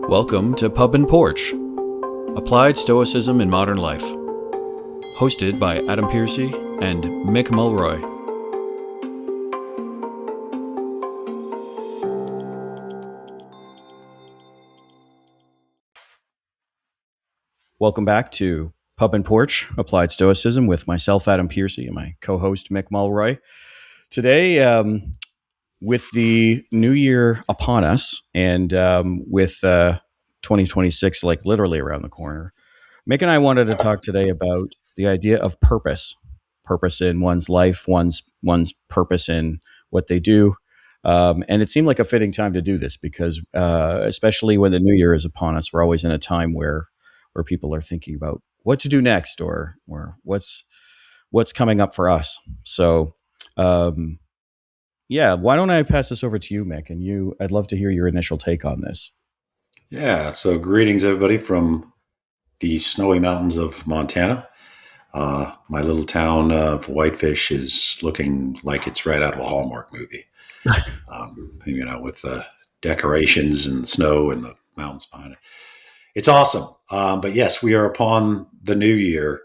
Welcome to Pub and Porch, Applied Stoicism in Modern Life, hosted by Adam Piercy and Mick Mulroy. Welcome back to Pub and Porch, Applied Stoicism with myself, Adam Piercy, and my co-host, Mick Mulroy. Today, with the new year upon us and with 2026 like literally around the corner, Mick and I wanted to talk today about the idea of purpose in one's life, one's purpose in what they do. And it seemed like a fitting time to do this because especially when the new year is upon us, we're always in a time where people are thinking about what to do next or what's coming up for us. So, yeah, why don't I pass this over to you, Mick? And I'd love to hear your initial take on this. Yeah, so greetings, everybody, from the snowy mountains of Montana. My little town of Whitefish is looking like it's right out of a Hallmark movie, with the decorations and snow and the mountains behind it. It's awesome. But yes, we are upon the new year,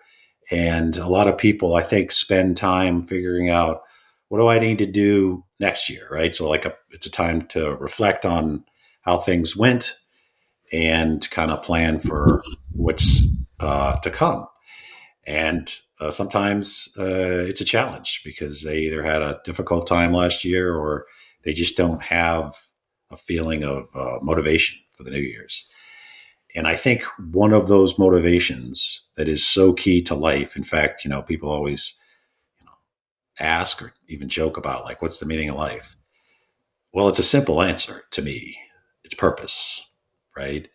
and a lot of people, I think, spend time figuring out what do I need to do next year, right? So it's a time to reflect on how things went and kind of plan for what's to come. And sometimes it's a challenge because they either had a difficult time last year or they just don't have a feeling of motivation for the New Year's. And I think one of those motivations that is so key to life, in fact, people always ask or even joke about, like, what's the meaning of life? Well, it's a simple answer to me. It's purpose, right?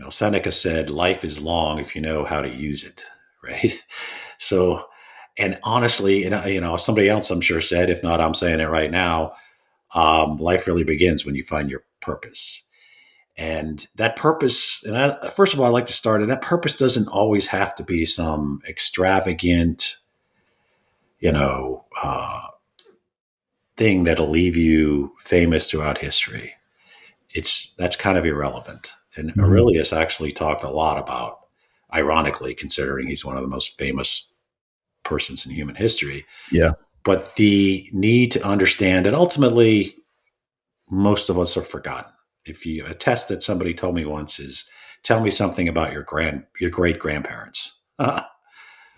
Seneca said, life is long if you know how to use it, right? So, and honestly, somebody else I'm sure said, if not, I'm saying it right now, life really begins when you find your purpose. And that purpose, first of all, I like to start, and that purpose doesn't always have to be some extravagant, thing that'll leave you famous throughout history. That's kind of irrelevant. And Aurelius actually talked a lot about, ironically, considering he's one of the most famous persons in human history. Yeah. But the need to understand that ultimately most of us are forgotten. A test that somebody told me once is, tell me something about your great grandparents.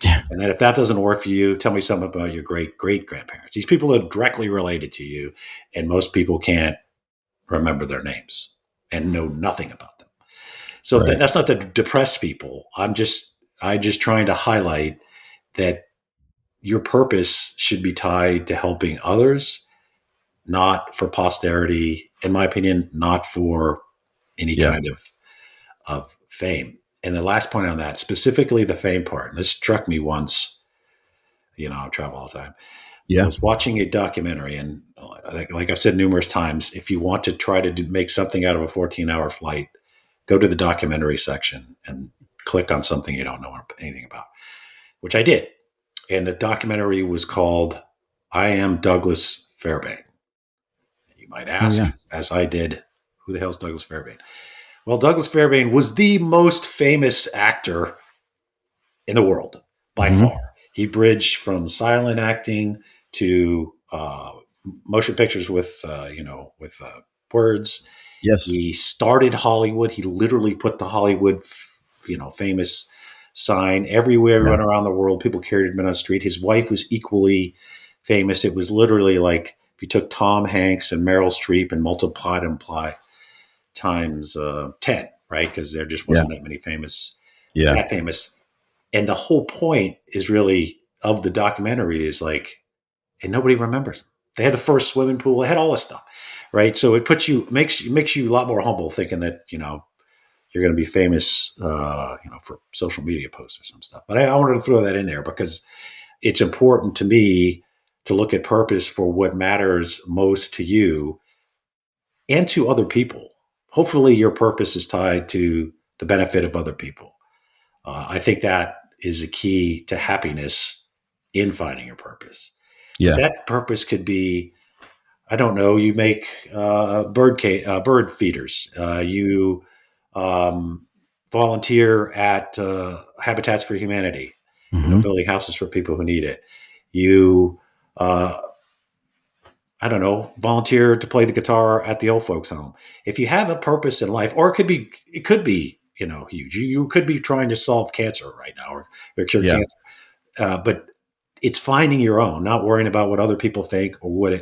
Yeah. And then if that doesn't work for you, tell me something about your great great grandparents. These people are directly related to you, and most people can't remember their names and know nothing about them. So Right. that's not to depress people. I'm just trying to highlight that your purpose should be tied to helping others, not for posterity, in my opinion, not for any kind of fame. And the last point on that, specifically the fame part, and this struck me once, I travel all the time. I Yeah. was watching a documentary, and like I've said numerous times, if you want to try to make something out of a 14-hour flight, go to the documentary section and click on something you don't know anything about, which I did. And the documentary was called I Am Douglas Fairbairn. You might ask, as I did, who the hell is Douglas Fairbairn? Well, Douglas Fairbairn was the most famous actor in the world by far. He bridged from silent acting to motion pictures with words. Yes. He started Hollywood. He literally put the Hollywood, famous sign everywhere. He went around the world. People carried him on the street. His wife was equally famous. It was literally like if you took Tom Hanks and Meryl Streep and multiplied them times 10, right? Because there just wasn't that many that famous. And the whole point is really of the documentary is like, and nobody remembers. They had the first swimming pool. They had all this stuff, right? So it makes you a lot more humble, thinking that you're going to be famous, for social media posts or some stuff. But I wanted to throw that in there because it's important to me to look at purpose for what matters most to you and to other people. Hopefully, your purpose is tied to the benefit of other people. I think that is a key to happiness in finding your purpose. Yeah. But that purpose could be, I don't know, you make bird feeders. You um, volunteer at Habitats for Humanity, Hmm. building houses for people who need it. You, uh, I don't know, volunteer to play the guitar at the old folks home. If you have a purpose in life, or it could be, huge. You could be trying to solve cancer right now or cure Yeah. cancer. But it's finding your own, not worrying about what other people think or what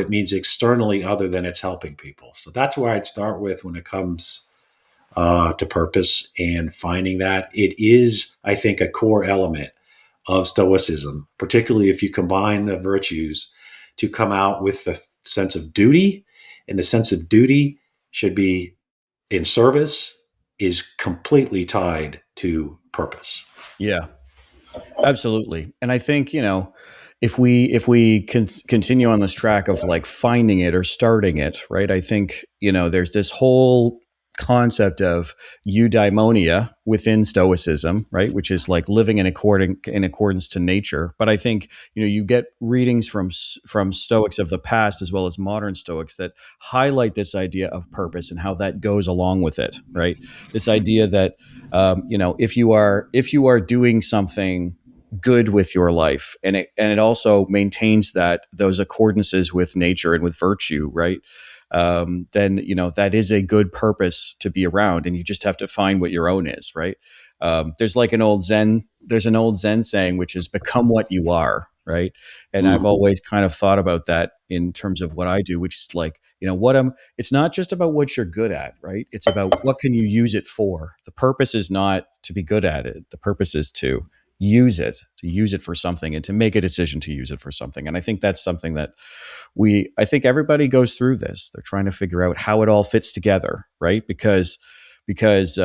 it means externally, other than it's helping people. So that's where I'd start with when it comes to purpose and finding that. It is, I think, a core element of Stoicism, particularly if you combine the virtues to come out with the sense of duty. And the sense of duty should be in service, is completely tied to purpose. Yeah. Absolutely. And I think, if we continue on this track of like finding it or starting it, right? I think, there's this whole concept of eudaimonia within Stoicism, right? Which is like living in accordance to nature. But I think, you get readings from Stoics of the past as well as modern Stoics that highlight this idea of purpose and how that goes along with it, right? This idea that if you are doing something good with your life, and it also maintains those accordances with nature and with virtue, right? Then that is a good purpose to be around, and you just have to find what your own is, right? There's an old Zen saying, which is become what you are, right? And I've Mhm. always kind of thought about that in terms of what I do, which is like, it's not just about what you're good at, right? It's about what can you use it for. The purpose is not to be good at it. The purpose is to use it for something and to make a decision to use it for something. And I think that's something that I think everybody goes through this. They're trying to figure out how it all fits together, right? Because that's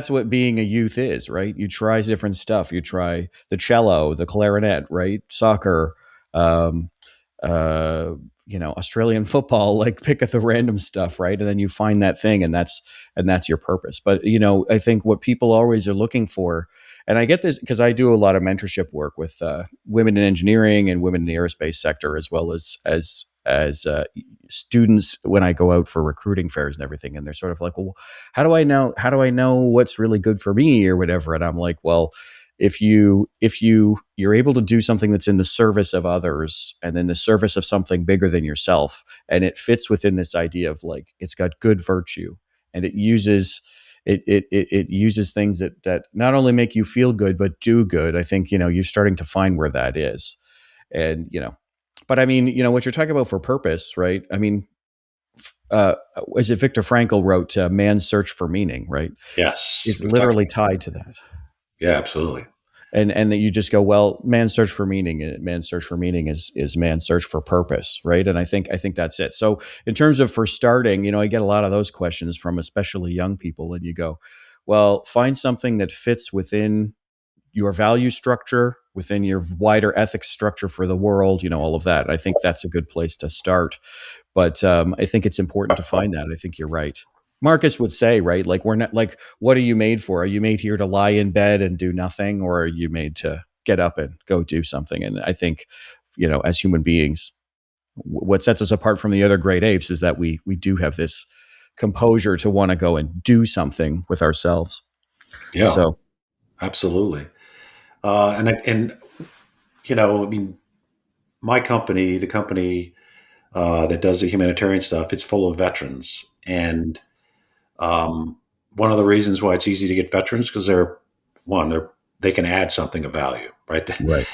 what being a youth is, right? You try different stuff. You try the cello, the clarinet, right? Soccer, um, uh, Australian football, like pick at the random stuff, right? And then you find that thing, and that's your purpose. But I think what people always are looking for, and I get this because I do a lot of mentorship work with women in engineering and women in the aerospace sector, as well as students when I go out for recruiting fairs and everything. And they're sort of like, well, how do I know what's really good for me or whatever? And I'm like, well, if you're able to do something that's in the service of others and then the service of something bigger than yourself, and it fits within this idea of like it's got good virtue, and it uses things that not only make you feel good but do good. I think you're starting to find where that is. And but I mean, what you're talking about for purpose, right? I mean, uh is it Viktor Frankl wrote Man's Search for Meaning, right? Yes, It's we've talked. literally tied to that. Yeah, absolutely. And that you just go, well, man's search for meaning is man's search for purpose, right? And I think that's it. So in terms of for starting, I get a lot of those questions from especially young people, and you go, well, find something that fits within your value structure, within your wider ethics structure for the world, all of that. I think that's a good place to start. But I think it's important to find that. I think you're right. Marcus would say, right? Like, we're not like, what are you made for? Are you made here to lie in bed and do nothing? Or are you made to get up and go do something? And I think, as human beings, what sets us apart from the other great apes is that we do have this composure to want to go and do something with ourselves. Yeah, So, absolutely. I mean, my company, the company that does the humanitarian stuff, it's full of veterans, and um, one of the reasons why it's easy to get veterans because they can add something of value, right? right.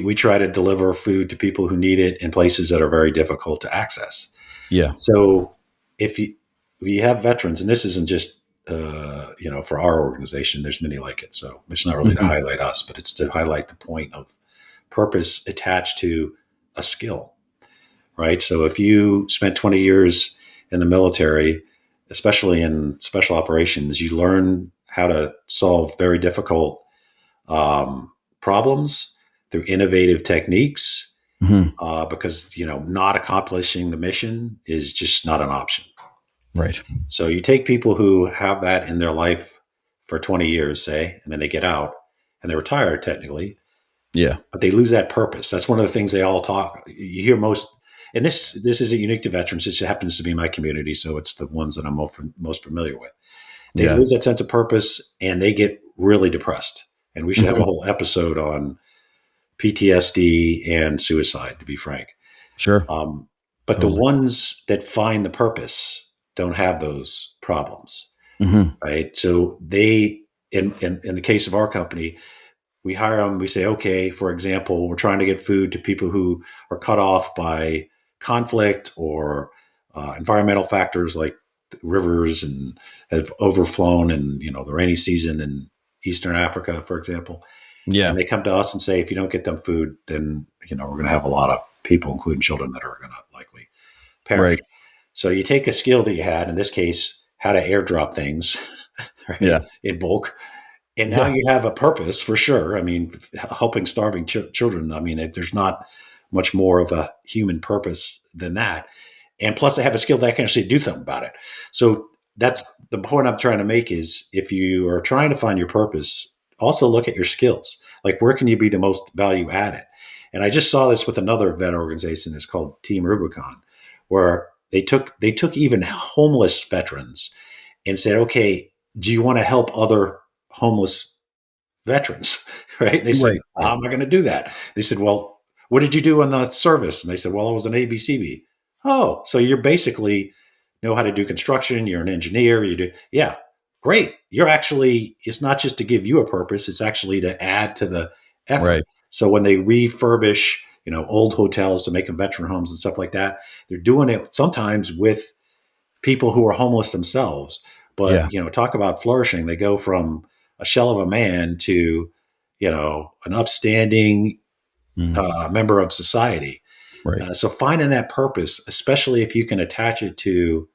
We try to deliver food to people who need it in places that are very difficult to access. Yeah. So if you we have veterans, and this isn't just for our organization, there's many like it. So it's not really to Hmm. highlight us, but it's to highlight the point of purpose attached to a skill, right? So if you spent 20 years in the military, especially in special operations, you learn how to solve very difficult um, problems through innovative techniques Hmm. because not accomplishing the mission is just not an option. Right. So you take people who have that in their life for 20 years, say, and then they get out and they're retired technically, Yeah. but they lose that purpose. That's one of the things they all talk. You hear most and this isn't unique to veterans. It just happens to be my community, so it's the ones that I'm most familiar with. They Yeah. lose that sense of purpose and they get really depressed. And we should have a Mhm. whole episode on PTSD and suicide, to be frank. Sure. Um, but the Totally. ones that find the purpose don't have those problems, Hmm. right? So they, in the case of our company, we hire them. We say, okay, for example, we're trying to get food to people who are cut off by conflict or environmental factors like rivers and have overflown in the rainy season in Eastern Africa, for example. And Yeah. they come to us and say, if you don't get them food, then we're going to have a lot of people, including children, that are going to likely perish. Right. So you take a skill that you had, in this case, how to airdrop things, right, Yeah. in bulk, and now Yeah. you have a purpose for sure. I mean, helping starving children. I mean, there's not much more of a human purpose than that. And plus, they have a skill that can actually do something about it. So that's the point I'm trying to make is if you are trying to find your purpose, also look at your skills. Like, where can you be the most value added? And I just saw this with another vet organization. It's called Team Rubicon, where they took even homeless veterans and said, okay, do you want to help other homeless veterans? Right? They said, Right. Right. how am I going to do that? They said, well, what did you do in the service? And they said, well, I was an ABCB. Oh, so you're basically know how to do construction. You're an engineer. You do, yeah, great. You're actually, it's not just to give you a purpose. It's actually to add to the effort. Right. So when they refurbish, old hotels to make them veteran homes and stuff like that, they're doing it sometimes with people who are homeless themselves. But Yeah. talk about flourishing. They go from a shell of a man to an upstanding Mm. member of society. Right. So finding that purpose, especially if you can attach it to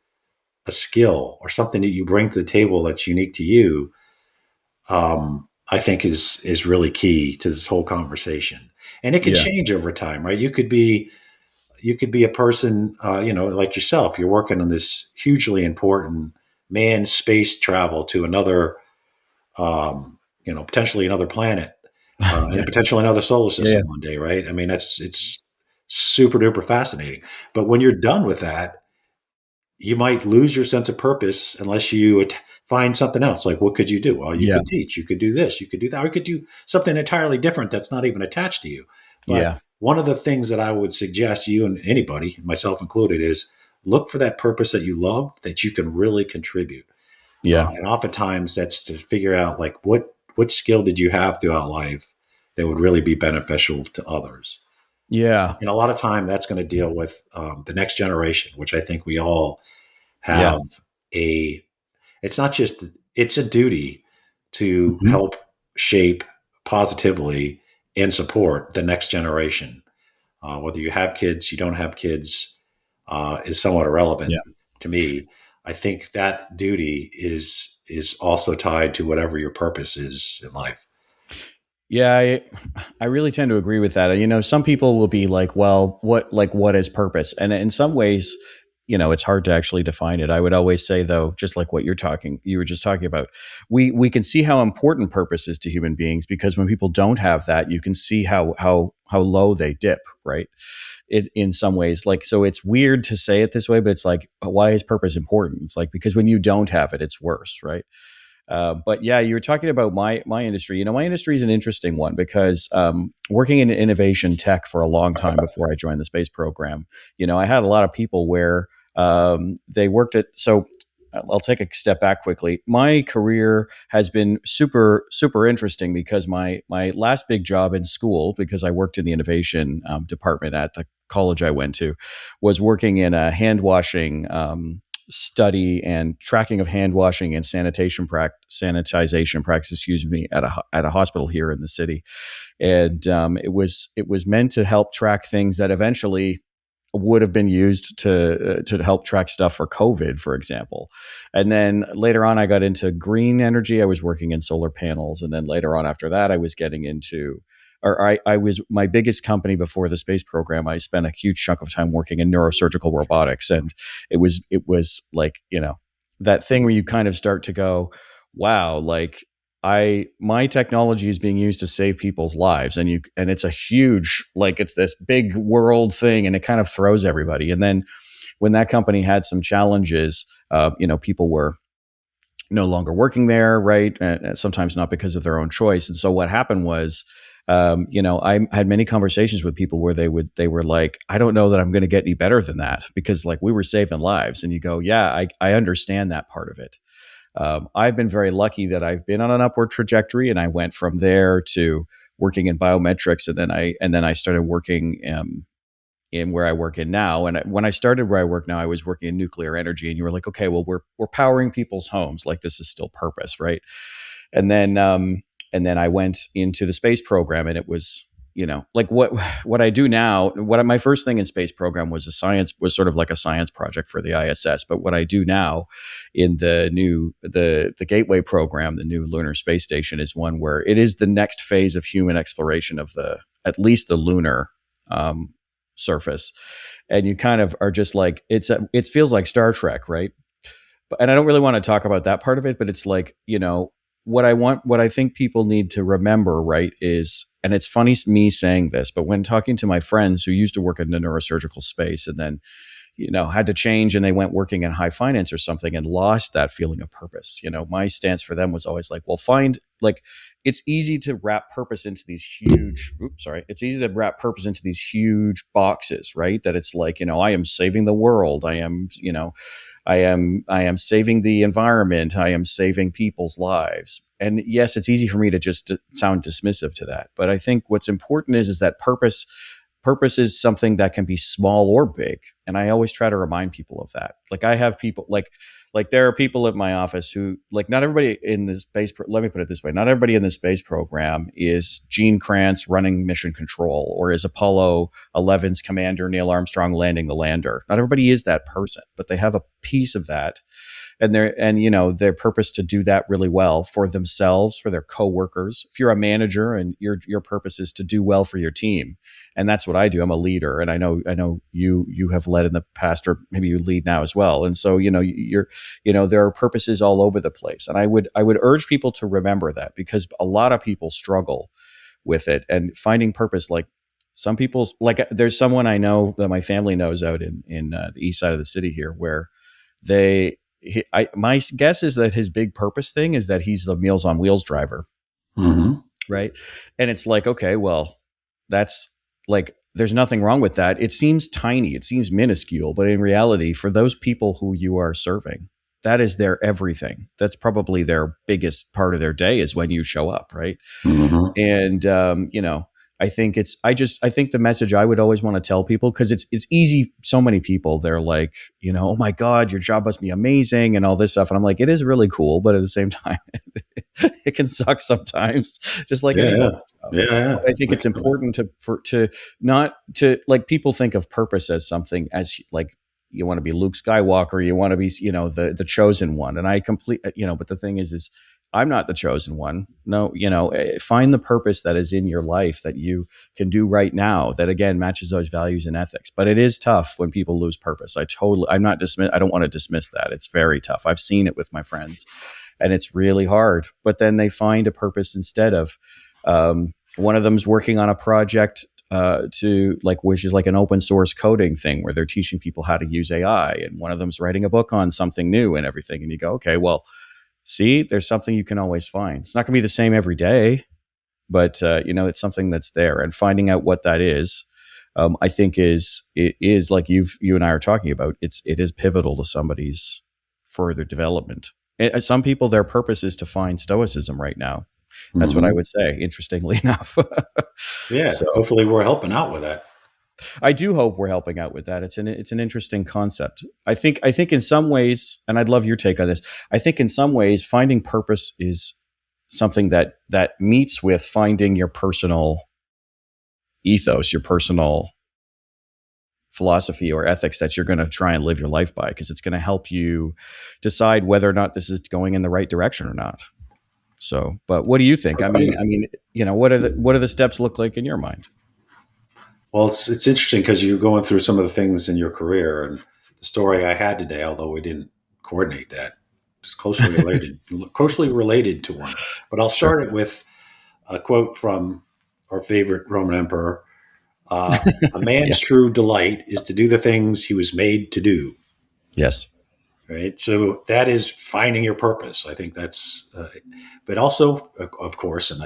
a skill or something that you bring to the table that's unique to you, I think is really key to this whole conversation. And it can Yeah. change over time, right? You could be a person, like yourself. You're working on this hugely important manned space travel to another, potentially another planet, and Yeah. then potentially another solar Yeah. system one day, right? I mean, it's super duper fascinating. But when you're done with that, you might lose your sense of purpose unless you find something else. Like, what could you do? Well, you Yeah. could teach, you could do this, you could do that, or you could do something entirely different that's not even attached to you. But Yeah. one of the things that I would suggest you and anybody, myself included, is look for that purpose that you love that you can really contribute. Yeah. And oftentimes that's to figure out like what skill did you have throughout life that would really be beneficial to others. Yeah. And a lot of time that's going to deal with the next generation, which I think we all Yeah. have a it's not just it's a duty to Mhm. help shape positively and support the next generation. Whether you have kids, you don't have kids, is somewhat irrelevant Yeah. to me. I think that duty is also tied to whatever your purpose is in life. Yeah, I really tend to agree with that. Some people will be like, well, what is purpose? And in some ways, it's hard to actually define it. I would always say though, just like what you were just talking about, we can see how important purpose is to human beings because when people don't have that, you can see how low they dip, right? It in some ways, like, so it's weird to say it this way, but it's like, why is purpose important? It's like, because when you don't have it, it's worse, right? But yeah, you were talking about my industry. My industry is an interesting one because working in innovation tech for a long time before I joined the space program, I had a lot of people where they worked at. So I'll take a step back quickly. My career has been super super interesting because my last big job in school, because I worked in the innovation department at the college I went to, was working in a hand washing study and tracking of hand washing and sanitization practice, excuse me, at a hospital here in the city, and it was meant to help track things that eventually would have been used to help track stuff for COVID, for example. And then later on, I got into green energy. I was working in solar panels, and then later on after that, I was getting into I was my biggest company before the space program. I spent a huge chunk of time working in neurosurgical robotics, and it was like that thing where you kind of start to go, wow, like my technology is being used to save people's lives, and it's a huge, like, it's this big world thing, and it kind of throws everybody. And then when that company had some challenges, people were no longer working there, right? And sometimes not because of their own choice. And so what happened was, I had many conversations with people where they were like, I don't know that I'm going to get any better than that, because like we were saving lives. And you go, yeah, I understand that part of it. I've been very lucky that I've been on an upward trajectory, and I went from there to working in biometrics, and then I started working in where I work in now. And when I started where I work now, I was working in nuclear energy, and you were like, okay, well, we're powering people's homes. Like, this is still purpose, right? And then I went into the space program, and it was, like what I do now. My first thing in space program was sort of like a science project for the ISS. But what I do now in the Gateway program, the new lunar space station, is one where it is the next phase of human exploration of at least the lunar surface. And you kind of are just like, it feels like Star Trek, right? And I don't really want to talk about that part of it, but it's like, what I think people need to remember, right, is, and it's funny me saying this, but when talking to my friends who used to work in the neurosurgical space and then, had to change, and they went working in high finance or something and lost that feeling of purpose. My stance for them was always like, well, it's easy to wrap purpose into these it's easy to wrap purpose into these huge boxes, right? That it's like, I am saving the world. I am saving the environment. I am saving people's lives. And yes, it's easy for me to just sound dismissive to that. But I think what's important is that purpose is something that can be small or big. And I always try to remind people of that. Like, I have people like there are people at my office who, like, not everybody in this let me put it this way. Not everybody in the space program is Gene Kranz running mission control, or is Apollo 11's commander Neil Armstrong landing the lander. Not everybody is that person, but they have a piece of that. And their purpose to do that really well for themselves, for their coworkers. If you're a manager and your purpose is to do well for your team, and that's what I do. I'm a leader, and I know you have led in the past, or maybe you lead now as well. And so there are purposes all over the place, and I would urge people to remember that, because a lot of people struggle with it and finding purpose. Like, some people's, like, there's someone I know that my family knows out in the east side of the city here, where my guess is that his big purpose thing is that he's the Meals on Wheels driver. Mm-hmm. Right. And it's like, okay, well, that's like, there's nothing wrong with that. It seems tiny, it seems minuscule, but in reality, for those people who you are serving, that is their everything. That's probably their biggest part of their day, is when you show up. Right. Mm-hmm. And, I think I think the message I would always want to tell people, because it's easy. So many people, they're like, oh my God, your job must be amazing and all this stuff. And I'm like, it is really cool. But at the same time, it can suck sometimes, just like anybody's job. Yeah. But I think it's important to not to, like, people think of purpose as something as like, you want to be Luke Skywalker, you want to be, the chosen one. And but the thing is I'm not the chosen one. No, find the purpose that is in your life that you can do right now, that again matches those values and ethics. But it is tough when people lose purpose. I don't want to dismiss that. It's very tough. I've seen it with my friends, and it's really hard. But then they find a purpose instead of, one of them's working on a project which is like an open source coding thing where they're teaching people how to use AI, and one of them's writing a book on something new and everything. And you go, okay, well, see, there's something you can always find. It's not going to be the same every day, but it's something that's there. And finding out what that is, I think it is like you and I are talking about. It is pivotal to somebody's further development. Some people, their purpose is to find Stoicism right now. That's what I would say, interestingly enough. Yeah, so hopefully we're helping out with that. I do hope we're helping out with that. It's an interesting concept. I think in some ways, and I'd love your take on this, I think in some ways finding purpose is something that meets with finding your personal ethos, your personal philosophy or ethics that you're going to try and live your life by, because it's going to help you decide whether or not this is going in the right direction or not. So, but what do you think? I mean, what are the steps look like in your mind? Well, it's interesting because you're going through some of the things in your career, and the story I had today, although we didn't coordinate that, It's closely related to one. But I'll Sure. start it with a quote from our favorite Roman emperor. A man's Yeah. true delight is to do the things he was made to do. Yes. Right. So that is finding your purpose. I think that's, but also, of course, and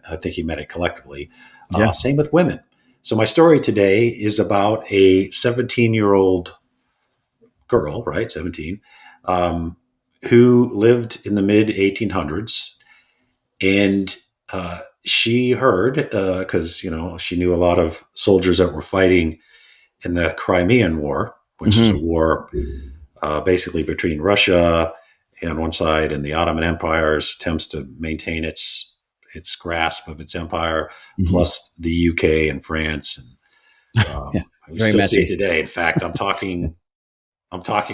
I think he meant it collectively. Yeah. Same with women. So my story today is about a 17-year-old girl, right? 17, um, who lived in the mid 1800s. And she heard, because, she knew a lot of soldiers that were fighting in the Crimean War, which is a Hmm. war basically between Russia on one side and the Ottoman Empire's attempts to maintain its grasp of its empire, Hmm. plus the UK and France, and Yeah. we Very still see it messy. today. In fact, I'm talking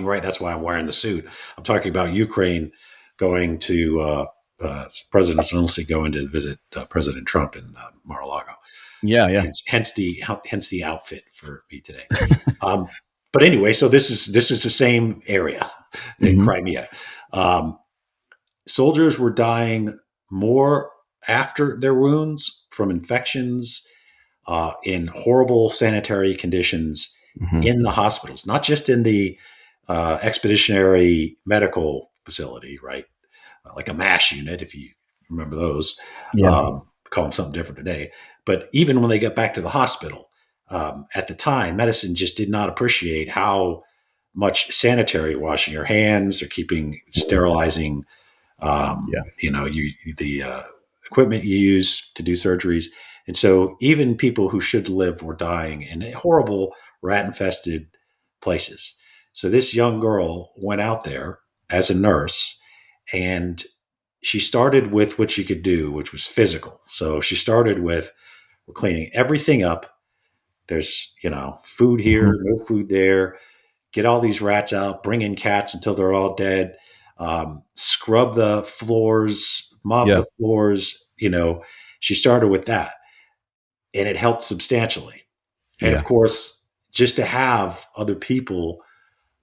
right. That's why I'm wearing the suit. I'm talking about Ukraine going to President Zelensky going to visit President Trump in Mar-a-Lago. Yeah. Yeah. Hence the outfit for me today. Um, but anyway, so this is the same area in Hmm. Crimea. Um, Soldiers were dying more after their wounds from infections in horrible sanitary conditions Hmm. in the hospitals, not just in the expeditionary medical facility, right? Like a MASH unit, if you remember those. Yeah. Call them something different today. But even when they get back to the hospital, at the time, medicine just did not appreciate how much sanitary washing your hands or keeping sterilizing Yeah. the equipment you use to do surgeries. And so even people who should live were dying in horrible rat infested places. So this young girl went out there as a nurse, and she started with what she could do, which was physical. So she started with, we're cleaning everything up. There's, food Hmm. here, no food there. Get all these rats out, bring in cats until they're all dead, scrub the floors, mop Yeah. the floors. She started with that, and it helped substantially. And of Yeah. course, just to have other people,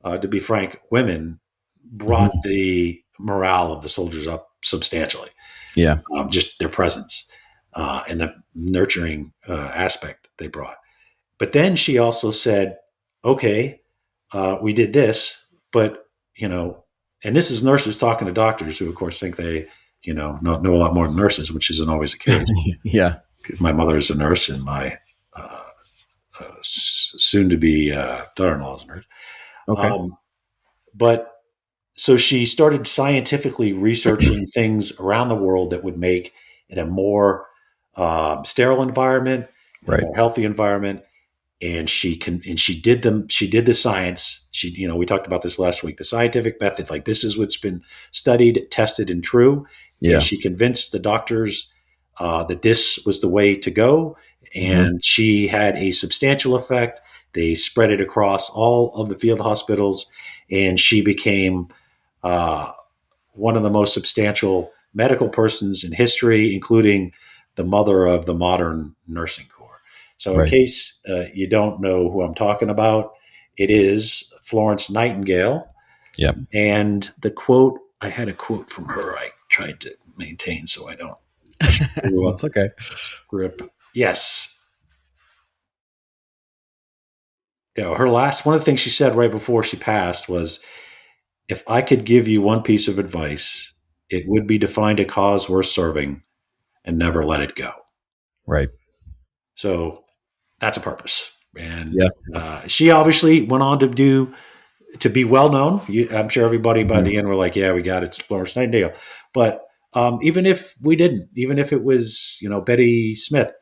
to be frank, women brought Hmm. the morale of the soldiers up substantially. Yeah. Just their presence and the nurturing aspect they brought. But then she also said, okay, we did this, but, and this is nurses talking to doctors who, of course, think they, know a lot more than nurses, which isn't always the case. Yeah. My mother is a nurse, and my uh, soon to be daughter in law is a nurse. Okay. Um, but so she started scientifically researching things around the world that would make it a more sterile environment and a Right. more healthy environment. And she did the science. We talked about this last week, the scientific method, like this is what's been studied, tested, and true. And Yeah. she convinced the doctors that this was the way to go. Hmm. And she had a substantial effect. They spread it across all of the field hospitals, and she became uh, one of the most substantial medical persons in history, including the mother of the modern nursing corps. So, in Right. case you don't know who I'm talking about, it is Florence Nightingale. Yeah. And I had a quote from her I tried to maintain so I don't screw up That's okay. script. Yes. One of the things she said right before she passed was, if I could give you one piece of advice, it would be to find a cause worth serving and never let it go. Right. So that's a purpose. And Yeah. she obviously went on to be well known. I'm sure everybody by Hmm. the end were like, "Yeah, we got it, it's Florence Nightingale." But even if we didn't, even if it was Betty Smith,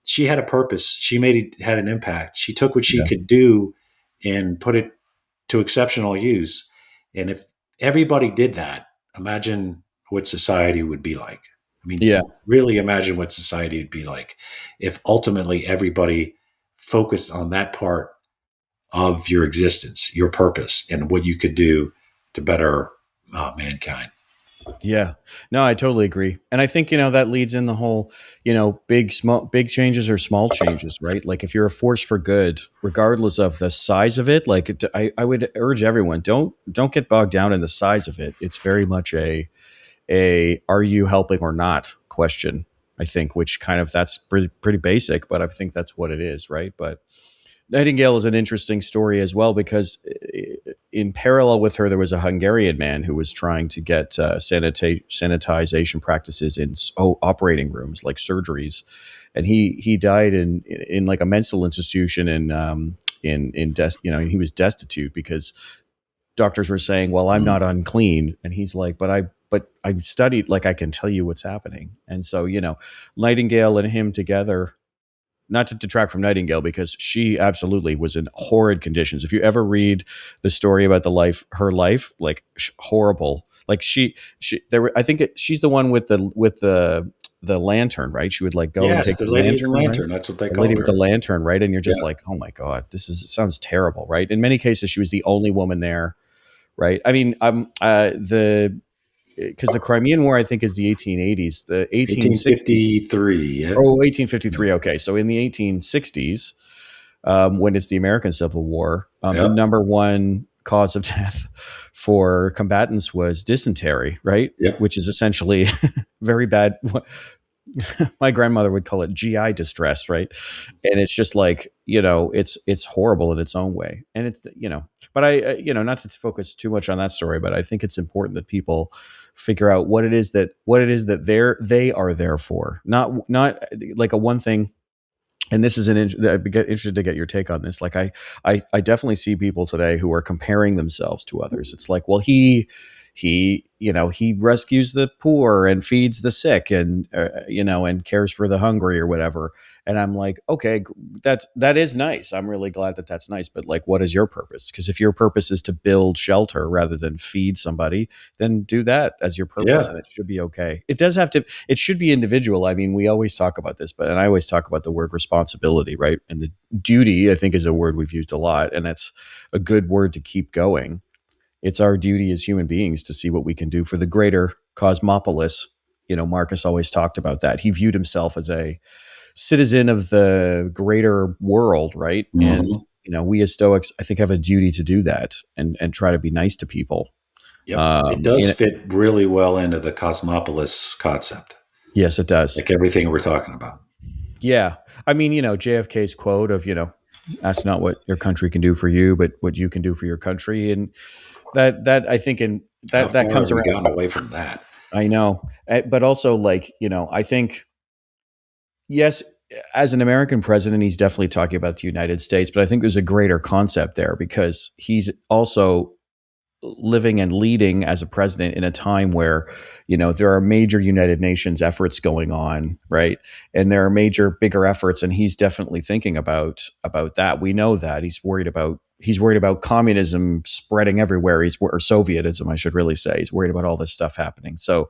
she had a purpose. She had an impact. She took what she Yeah. could do and put it to exceptional use. And if everybody did that, imagine what society would be like. I mean, Yeah. really imagine what society would be like if ultimately everybody focused on that part of your existence, your purpose, and what you could do to better mankind. Yeah. No, I totally agree. And I think, that leads in the whole, big changes or small changes, right? Like if you're a force for good, regardless of the size of it, like I would urge everyone, don't get bogged down in the size of it. It's very much a are you helping or not question, I think, which kind of that's pretty basic, but I think that's what it is, right? But Nightingale is an interesting story as well because in parallel with her, there was a Hungarian man who was trying to get sanitization practices in operating rooms like surgeries, and he died in like a mental institution he was destitute because doctors were saying, "Well, I'm not Mm. unclean," and he's like, But I've studied, like I can tell you what's happening." And so Nightingale and him together, not to detract from Nightingale because she absolutely was in horrid conditions. If you ever read the story about her life, like horrible. Like I think she's the one with the lantern, right? She would like go and Yes, take the the Lady in the lantern, right? Lantern. That's what they The lady called with the her. lantern, right? And you're just Yeah. like, oh my god, it sounds terrible, right? In many cases, she was the only woman there, right? I mean, the because the Crimean War, I think, is the 1880s. The 1860 1853. Yeah. Oh, Yeah. 1853. Okay. So in the 1860s, when it's the American Civil War, the Yep. number one cause of death for combatants was dysentery, right? Yep. Which is essentially very bad. My grandmother would call it GI distress, right? And it's just like, it's horrible in its own way. And but not to focus too much on that story, but I think it's important that people figure out what it is that they are there for. Not like a one thing. And this is I'd get interested to get your take on this. Like I definitely see people today who are comparing themselves to others. It's like, well, he rescues the poor and feeds the sick and and cares for the hungry or whatever. And I'm like, okay, that is nice. I'm really glad that that's nice. But like, what is your purpose? Because if your purpose is to build shelter rather than feed somebody, then do that as your purpose, and Yeah. it should be okay. It should be individual. I mean, we always talk about this, and I always talk about the word responsibility, right? And the duty, I think, is a word we've used a lot, and that's a good word to keep going. It's our duty as human beings to see what we can do for the greater cosmopolis. Marcus always talked about that. He viewed himself as a citizen of the greater world, right? And Hmm. we as Stoics, I think, have a duty to do that and try to be nice to people. Yep. It does fit really well into the cosmopolis concept, Yes, it does. like everything we're talking about. Yeah. I mean, JFK's quote of, ask not what your country can do for you, but what you can do for your country. And that I think How that far comes have we around. gotten away from that? I know. But also like, I think, yes, as an American president, he's definitely talking about the United States, but I think there's a greater concept there because he's also living and leading as a president in a time where there are major United Nations efforts going on, right? And there are major bigger efforts, and he's definitely thinking about that. We know that he's worried about communism spreading everywhere. Or Sovietism, I should really say. He's worried about all this stuff happening. So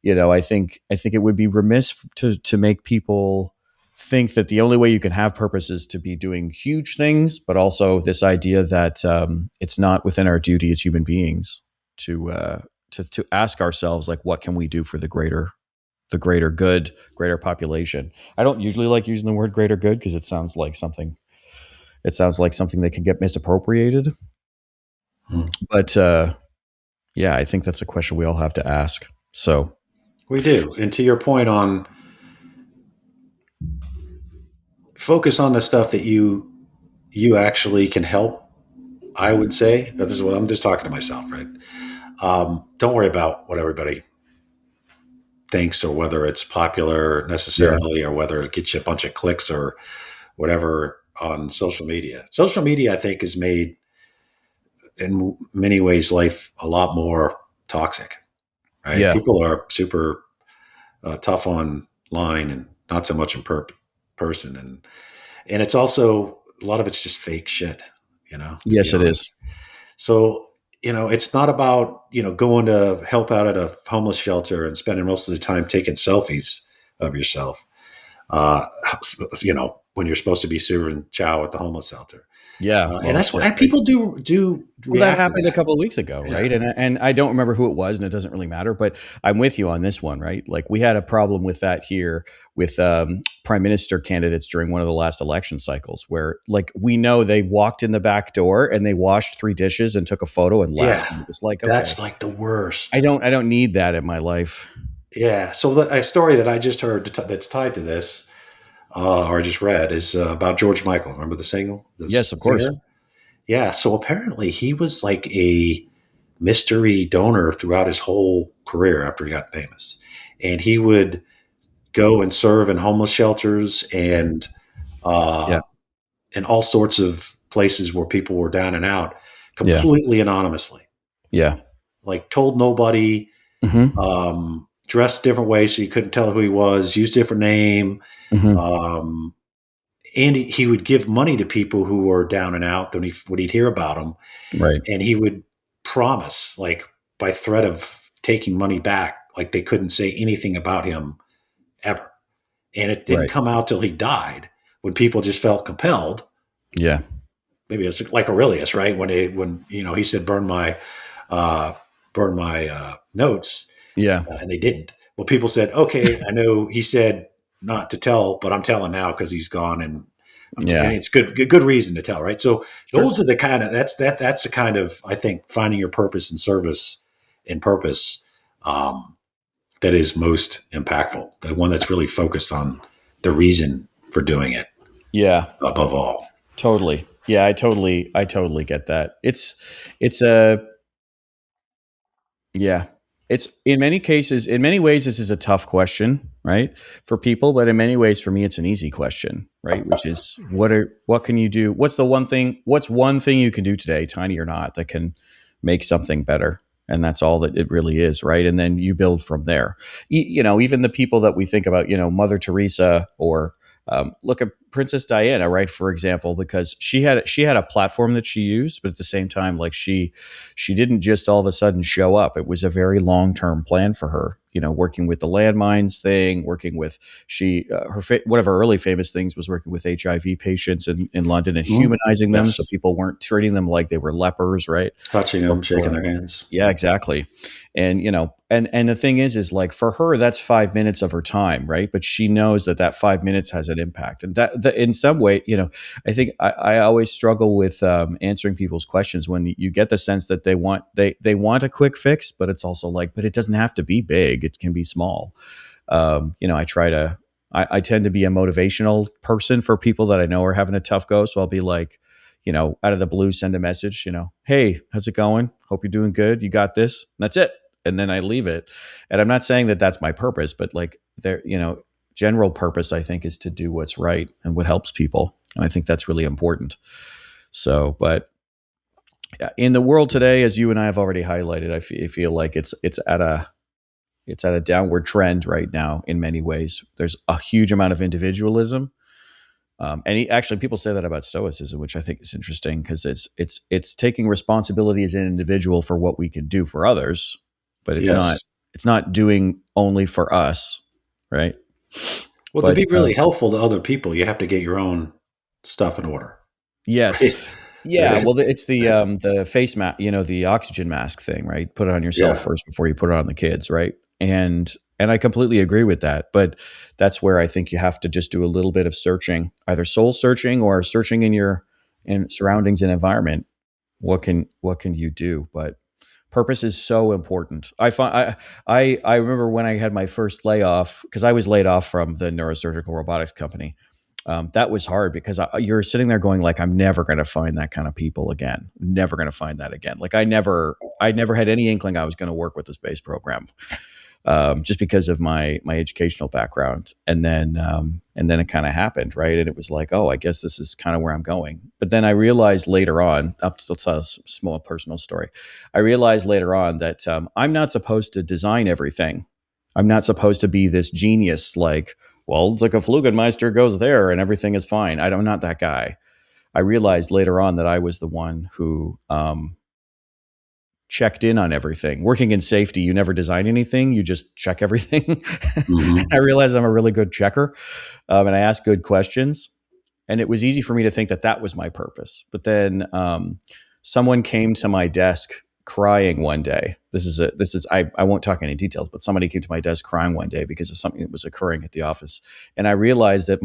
I think it would be remiss to make people think that the only way you can have purpose is to be doing huge things, but also this idea that it's not within our duty as human beings to ask ourselves, like, what can we do for the greater good, greater population. I don't usually like using the word greater good because it sounds like something that can get misappropriated. Hmm. But yeah, I think that's a question we all have to ask. So We do. And to your point on focus on the stuff that you actually can help, I would say. But this is what I'm just talking to myself, right? Don't worry about what everybody thinks or whether it's popular yeah, necessarily or whether it gets you a bunch of clicks or whatever on social media. Social media, I think, has made in many ways life a lot more toxic. Right? yeah, People are super tough online and not so much in person, and it's also a lot of it's just fake shit. To be yes, it honest. is. So it's not about going to help out at a homeless shelter and spending most of the time taking selfies of yourself. Uh, when you're supposed to be serving chow at the homeless shelter. Yeah. And Well, that's why exactly. people do Well, that react to happened a that. couple of weeks ago, Yeah, right? And I don't remember who it was, and it doesn't really matter. But I'm with you on this one, right? Like we had a problem with that here with prime minister candidates during one of the last election cycles, where like we know they walked in the back door and they washed 3 dishes and took a photo and left, yeah, and it was like, okay, that's like the worst. I don't need that in my life. Yeah. So a story that I just heard that's tied to this, or I just read, is about George Michael. Remember the Yes, of course. singer? Yeah. So apparently he was like a mystery donor throughout his whole career after he got famous, and he would go and serve in homeless shelters and Yeah, uh, in all sorts of places where people were down and out, yeah, completely anonymously, yeah. like told nobody, Hmm. dressed different ways so you couldn't tell who he was, used a different name. Hmm. Um, and he would give money to people who were down and out when he'd hear about them. Right, And he would promise, like by threat of taking money back, like they couldn't say anything about him ever. And it didn't right. come out till he died when people just felt compelled. Yeah, Maybe it's like Aurelius, right? When he said uh, burn my notes, yeah, and they didn't. Well, people said, okay, I know he said not to tell, but I'm telling now because he's gone, and and yeah. it's good reason to tell, right? So Sure. those are the kind of that's the kind of, I think, finding your purpose and service and purpose, um, that is most impactful. The one that's really focused on the reason for doing it Yeah. above all. Totally. Yeah, I totally get that. It's a yeah. It's in many cases, in many ways, this is a tough question, right? For people, but in many ways, for me, it's an easy question, right? Which is what can you do? What's one thing you can do today, tiny or not, that can make something better? And that's all that it really is, right? And then you build from there. Even the people that we think about, Mother Teresa or look at Princess Diana, right? For example, because she had a platform that she used, but at the same time, like she didn't just all of a sudden show up. It was a very long term plan for her. Working with the landmines thing, working with one of her early famous things was working with HIV patients in London and Mhm. humanizing them, Yes, so people weren't treating them like they were lepers, right? touching them, shaking their hands. Yeah, exactly. And and the thing is like for her, that's 5 minutes of her time, right? But she knows that 5 minutes has an impact, and that in some way, I think I always struggle with answering people's questions when you get the sense that they want a quick fix, but it's also like, but it doesn't have to be big; it can be small. I try to. I tend to be a motivational person for people that I know are having a tough go, so I'll be like, out of the blue, send a message, hey, how's it going? Hope you're doing good. You got this. And that's it. And then I leave it. And I'm not saying that that's my purpose, but like general purpose, I think, is to do what's right and what helps people. And I think that's really important. So, but in the world today, as you and I have already highlighted, I feel like it's at a downward trend right now in many ways. There's a huge amount of individualism. Actually, people say that about Stoicism, which I think is interesting because it's taking responsibility as an individual for what we can do for others, but Yes. it's not doing only for us, right? Well, to But be really helpful to other people, you have to get your own stuff in order, yes, right? yeah. Right. Well, it's the face mask, the oxygen mask thing, right? Put it on yourself Yeah. first before you put it on the kids, right? And I completely agree with that. But that's where I think you have to just do a little bit of searching, either soul searching or searching in your in surroundings and environment. What can you do? But purpose is so important. I remember when I had my first layoff because I was laid off from the neurosurgical robotics company. That was hard because you're sitting there going like, I'm never going to find that kind of people again. Never going to find that again. Like I never had any inkling I was going to work with the space program, just because of my educational background. And then it kind of happened, right? And it was like, oh, I guess this is kind of where I'm going. But then I realized later on, up to tell a small personal story, I realized later on that I'm not supposed to design everything. I'm not supposed to be this genius, like, well, like a Flugenmeister goes there and everything is fine. I'm not that guy. I realized later on that I was the one who checked in on everything. Working in safety, you never design anything, you just check everything. Hmm. I realized I'm a really good checker, and I ask good questions. And it was easy for me to think that that was my purpose. But then someone came to my desk crying one day. I won't talk any details, but somebody came to my desk crying one day because of something that was occurring at the office. And I realized that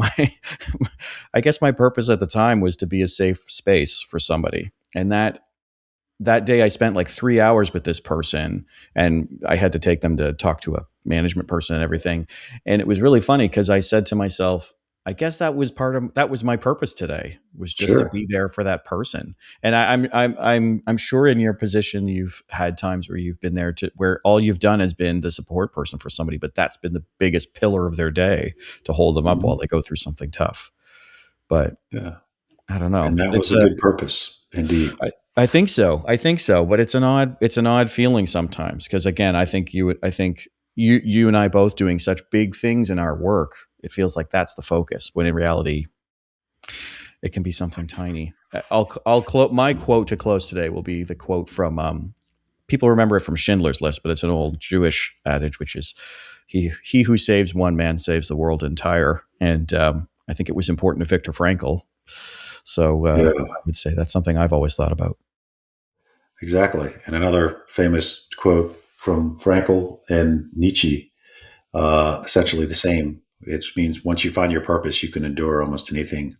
I guess my purpose at the time was to be a safe space for somebody. And that day I spent like 3 hours with this person, and I had to take them to talk to a management person and everything. And it was really funny because I said to myself, I guess that was my purpose today, was just to Sure. be there for that person. And I'm sure in your position you've had times where you've been there where all you've done has been the support person for somebody, but that's been the biggest pillar of their day, to hold them up while Mhm. they go through something tough. But Yeah. I don't know. And that was a good purpose, indeed. I think so. I think so. But it's an odd feeling sometimes, because again, I think you and I both doing such big things in our work, it feels like that's the focus, when in reality it can be something tiny. My quote to close today will be the quote from people remember it from Schindler's List, but it's an old Jewish adage, which is he who saves one man saves the world entire. And I think it was important to Viktor Frankl. So Yeah, I would say that's something I've always thought about. exactly. And another famous quote from Frankl and Nietzsche, essentially the same. It means once you find your purpose, you can endure almost anything,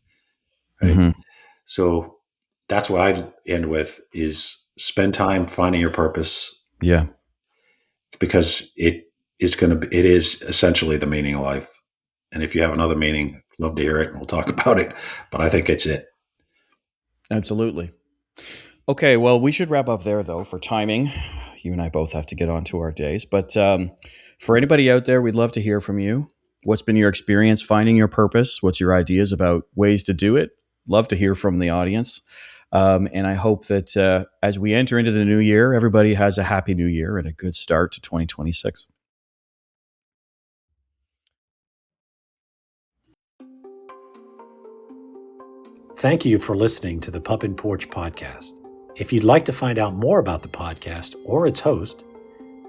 right? Hmm. So that's what I'd end with: is spend time finding your purpose, Yeah. because it is essentially the meaning of life. And if you have another meaning, love to hear it and we'll talk about it. But I think it's it. Absolutely. Okay, well, we should wrap up there, though, for timing. You and I both have to get on to our days. But for anybody out there, we'd love to hear from you. What's been your experience finding your purpose? What's your ideas about ways to do it? Love to hear from the audience. And I hope that as we enter into the new year, everybody has a happy new year and a good start to 2026. Thank you for listening to the Pup and Porch podcast. If you'd like to find out more about the podcast or its host,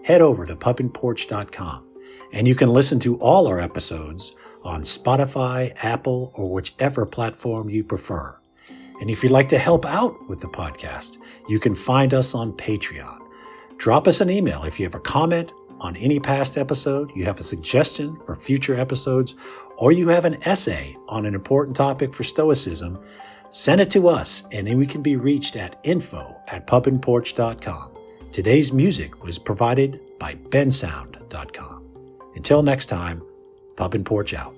head over to pupandporch.com, and you can listen to all our episodes on Spotify, Apple, or whichever platform you prefer. And if you'd like to help out with the podcast, you can find us on Patreon. Drop us an email if you have a comment on any past episode, you have a suggestion for future episodes, or you have an essay on an important topic for Stoicism. Send it to us, and then we can be reached at info@pupandporch.com. Today's music was provided by bensound.com. Until next time, Pup and Porch out.